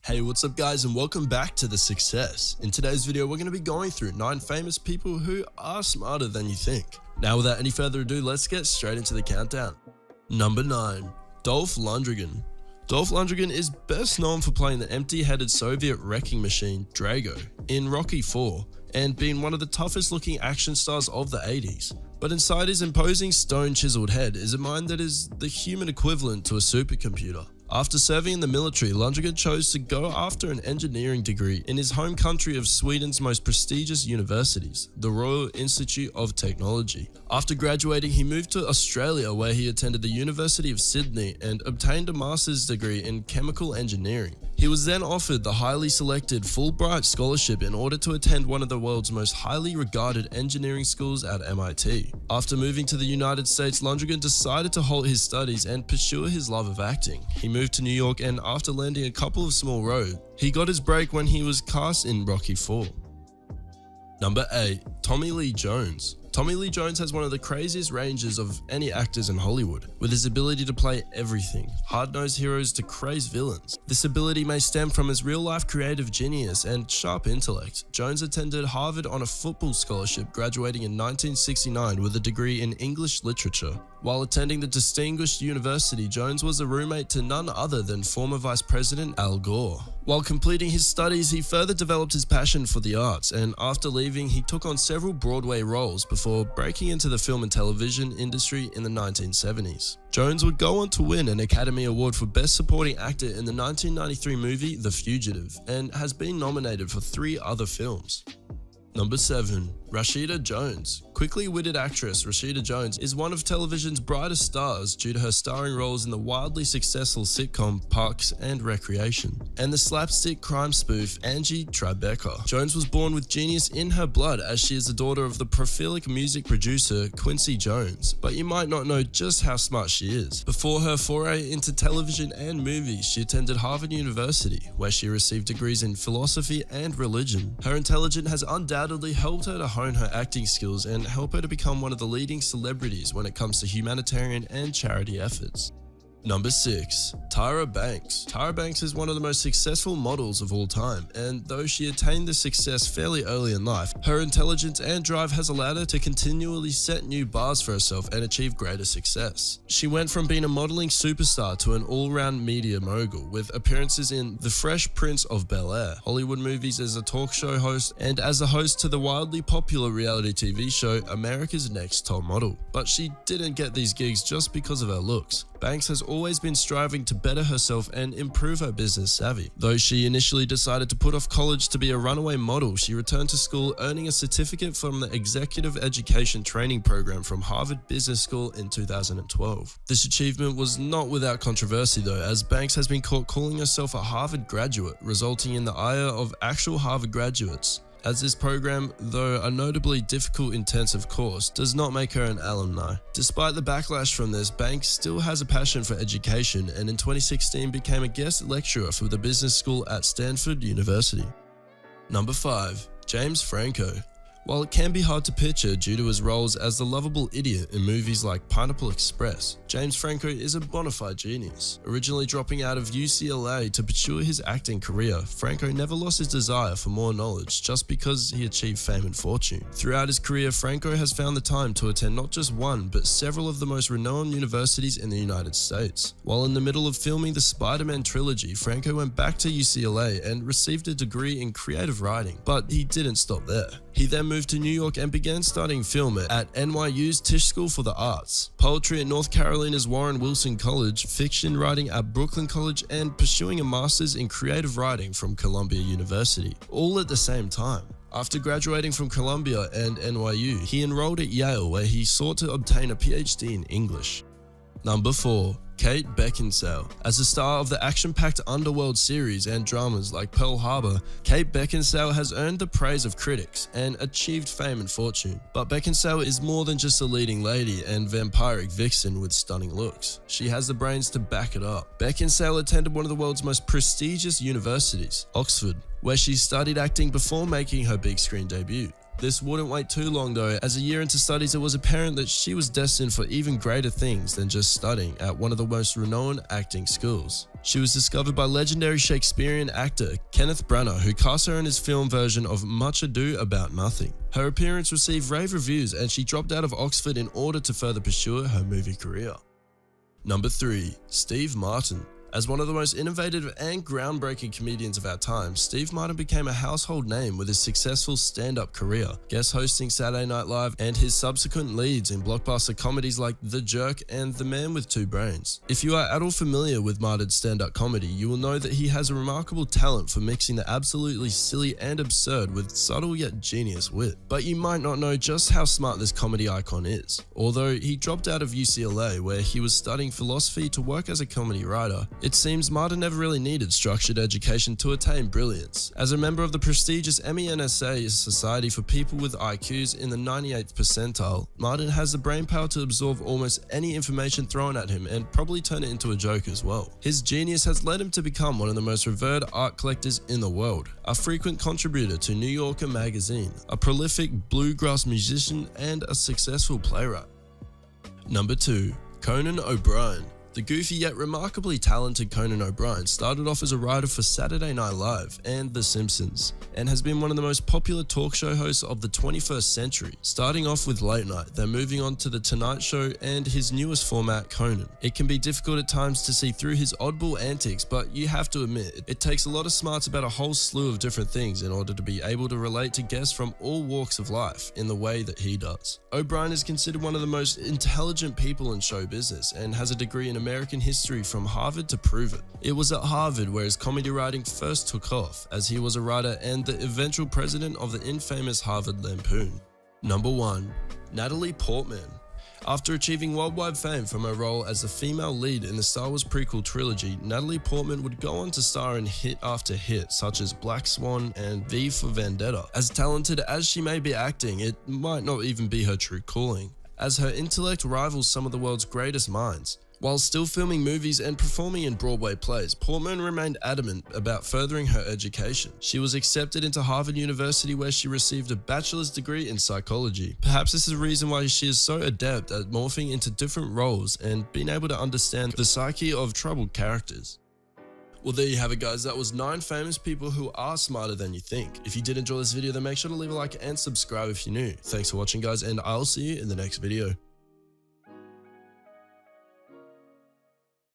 Hey, what's up guys, and welcome back to The Success. In today's video, we're going to be going through 9 famous people who are smarter than you think. Now without any further ado, let's get straight into the countdown. Number 9. Dolph Lundgren. Dolph Lundgren is best known for playing the empty-headed Soviet wrecking machine Drago in Rocky IV and being one of the toughest looking action stars of the 80s. But inside his imposing stone-chiseled head is a mind that is the human equivalent to a supercomputer. After serving in the military, Lundgren chose to go after an engineering degree in his home country of Sweden's most prestigious universities, the Royal Institute of Technology. After graduating, he moved to Australia, where he attended the University of Sydney and obtained a master's degree in chemical engineering. He was then offered the highly selected Fulbright scholarship in order to attend one of the world's most highly regarded engineering schools at MIT. After moving to the United States, Lundgren decided to halt his studies and pursue his love of acting. He moved to New York, and after landing a couple of small roles, he got his break when he was cast in Rocky IV. Number 8. Tommy Lee Jones. Tommy Lee Jones has one of the craziest ranges of any actors in Hollywood, with his ability to play everything, hard-nosed heroes to crazed villains. This ability may stem from his real-life creative genius and sharp intellect. Jones attended Harvard on a football scholarship, graduating in 1969 with a degree in English literature. While attending the distinguished university, Jones was a roommate to none other than former Vice President Al Gore. While completing his studies, he further developed his passion for the arts, and after leaving, he took on several Broadway roles before breaking into the film and television industry in the 1970s. Jones would go on to win an Academy Award for Best Supporting Actor in the 1993 movie The Fugitive, and has been nominated for 3 other films. Number 7. Rashida Jones. Quickly witted actress Rashida Jones is one of television's brightest stars due to her starring roles in the wildly successful sitcom Parks and Recreation and the slapstick crime spoof Angie Tribeca. Jones was born with genius in her blood, as she is the daughter of the prolific music producer Quincy Jones, but you might not know just how smart she is. Before her foray into television and movies, she attended Harvard University, where she received degrees in philosophy and religion. Her intelligence has undoubtedly helped her to hone her acting skills and help her to become one of the leading celebrities when it comes to humanitarian and charity efforts. Number 6. Tyra Banks. Tyra Banks is one of the most successful models of all time, and though she attained this success fairly early in life, her intelligence and drive has allowed her to continually set new bars for herself and achieve greater success. She went from being a modeling superstar to an all-round media mogul, with appearances in The Fresh Prince of Bel-Air, Hollywood movies as a talk show host, and as a host to the wildly popular reality TV show America's Next Top Model. But she didn't get these gigs just because of her looks. Banks has always been striving to better herself and improve her business savvy. Though she initially decided to put off college to be a runaway model, she returned to school, earning a certificate from the Executive Education Training Program from Harvard Business School in 2012. This achievement was not without controversy though, as Banks has been caught calling herself a Harvard graduate, resulting in the ire of actual Harvard graduates, as this program, though a notably difficult intensive course, does not make her an alumni. Despite the backlash from this, Banks still has a passion for education, and in 2016 became a guest lecturer for the business school at Stanford University. Number 5. James Franco. While it can be hard to picture due to his roles as the lovable idiot in movies like Pineapple Express, James Franco is a bona fide genius. Originally dropping out of UCLA to pursue his acting career, Franco never lost his desire for more knowledge just because he achieved fame and fortune. Throughout his career, Franco has found the time to attend not just one, but several of the most renowned universities in the United States. While in the middle of filming the Spider-Man trilogy, Franco went back to UCLA and received a degree in creative writing, but he didn't stop there. He then moved to New York and began studying film at NYU's Tisch School for the Arts, poetry at North Carolina's Warren Wilson College, fiction writing at Brooklyn College, and pursuing a master's in creative writing from Columbia University, all at the same time. After graduating from Columbia and NYU, he enrolled at Yale, where he sought to obtain a PhD in English. Number 4. Kate Beckinsale. As a star of the action-packed Underworld series and dramas like Pearl Harbor, Kate Beckinsale has earned the praise of critics and achieved fame and fortune. But Beckinsale is more than just a leading lady and vampiric vixen with stunning looks. She has the brains to back it up. Beckinsale attended one of the world's most prestigious universities, Oxford, where she studied acting before making her big screen debut. This wouldn't wait too long though, as a year into studies it was apparent that she was destined for even greater things than just studying at one of the most renowned acting schools. She was discovered by legendary Shakespearean actor Kenneth Branagh, who cast her in his film version of Much Ado About Nothing. Her appearance received rave reviews and she dropped out of Oxford in order to further pursue her movie career. Number 3. Steve Martin. As one of the most innovative and groundbreaking comedians of our time, Steve Martin became a household name with his successful stand-up career, guest hosting Saturday Night Live and his subsequent leads in blockbuster comedies like The Jerk and The Man with Two Brains. If you are at all familiar with Martin's stand-up comedy, you will know that he has a remarkable talent for mixing the absolutely silly and absurd with subtle yet genius wit. But you might not know just how smart this comedy icon is. Although he dropped out of UCLA, where he was studying philosophy, to work as a comedy writer, it seems Martin never really needed structured education to attain brilliance. As a member of the prestigious MENSA Society for people with IQs in the 98th percentile, Martin has the brainpower to absorb almost any information thrown at him and probably turn it into a joke as well. His genius has led him to become one of the most revered art collectors in the world, a frequent contributor to New Yorker magazine, a prolific bluegrass musician, and a successful playwright. Number 2. Conan OBrien. The goofy yet remarkably talented Conan OBrien started off as a writer for Saturday Night Live and The Simpsons, and has been one of the most popular talk show hosts of the 21st century, starting off with Late Night, then moving on to The Tonight Show and his newest format, Conan. It can be difficult at times to see through his oddball antics, but you have to admit, it takes a lot of smarts about a whole slew of different things in order to be able to relate to guests from all walks of life in the way that he does. OBrien is considered one of the most intelligent people in show business and has a degree in American history from Harvard to prove it. It was at Harvard where his comedy writing first took off, as he was a writer and the eventual president of the infamous Harvard Lampoon. Number 1. Natalie Portman. After achieving worldwide fame from her role as the female lead in the Star Wars prequel trilogy, Natalie Portman would go on to star in hit after hit such as Black Swan and V for Vendetta. As talented as she may be acting, it might not even be her true calling, as her intellect rivals some of the world's greatest minds. While still filming movies and performing in Broadway plays, Portman remained adamant about furthering her education. She was accepted into Harvard University, where she received a bachelor's degree in psychology. Perhaps this is the reason why she is so adept at morphing into different roles and being able to understand the psyche of troubled characters. Well, there you have it guys, that was 9 famous people who are smarter than you think. If you did enjoy this video, then make sure to leave a like and subscribe if you're new. Thanks for watching guys, and I'll see you in the next video.